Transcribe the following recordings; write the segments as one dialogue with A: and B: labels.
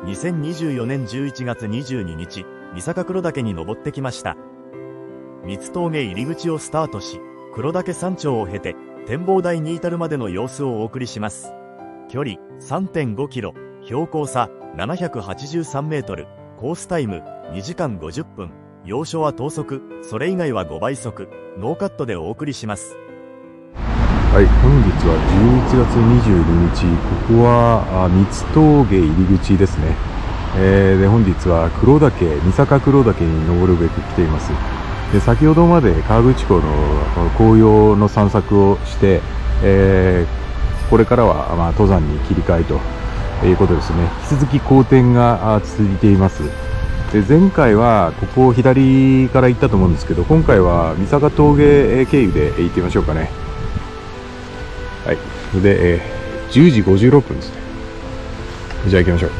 A: 2024年11月22日、御坂黒岳に登ってきました。三ツ峠入口をスタートし、黒岳山頂を経て、展望台に至るまでの様子をお送りします。距離 3.5 キロ、標高差783メートル、コースタイム2時間50分、要所は等速、それ以外は5倍速、ノーカットでお送りします。
B: はい、本日は11月22日、ここは三ツ峠入口ですね。で本日は御坂黒岳に登るべく来ています。で先ほどまで河口湖の紅葉の散策をして、これからは登山に切り替えということですね。引き続き好天が続いています。で前回はここを左から行ったと思うんですけど、今回は御坂峠経由で行ってみましょうかね。はい、で、10時56分ですね。じゃあ行きましょう。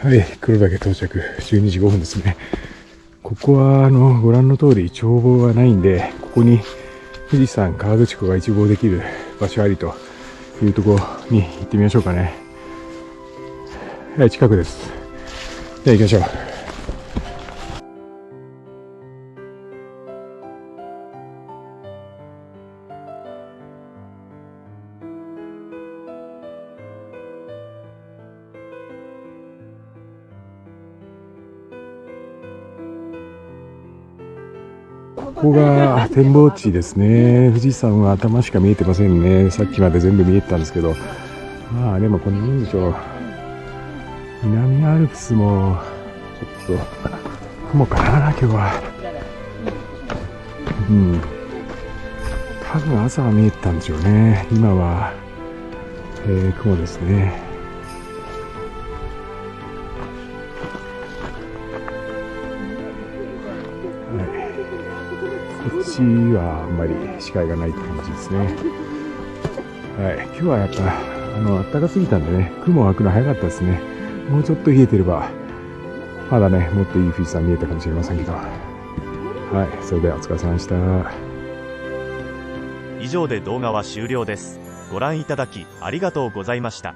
B: はい、黒岳到着、12時5分ですね。ここは、ご覧の通り、眺望がないんで、ここに富士山、河口湖が一望できる場所ありというところに行ってみましょうかね。はい、近くです。じゃあ行きましょう。ここが展望地ですね。富士山は頭しか見えてませんね。さっきまで全部見えてたんですけど。まあでもこんなもんでしょう。南アルプスも、ちょっと、雲かな、今日は。うん。多分朝は見えてたんでしょうね。今は、雲ですね。こっちはあんまり視界がないって感じですね。はい。今日はやっぱ、暖かすぎたんでね、雲湧くの早かったですね。もうちょっと冷えてれば、まだね、もっといい富士山見えたかもしれませんけど。はい。それではお疲れ様でした。
A: 以上で動画は終了です。ご覧いただきありがとうございました。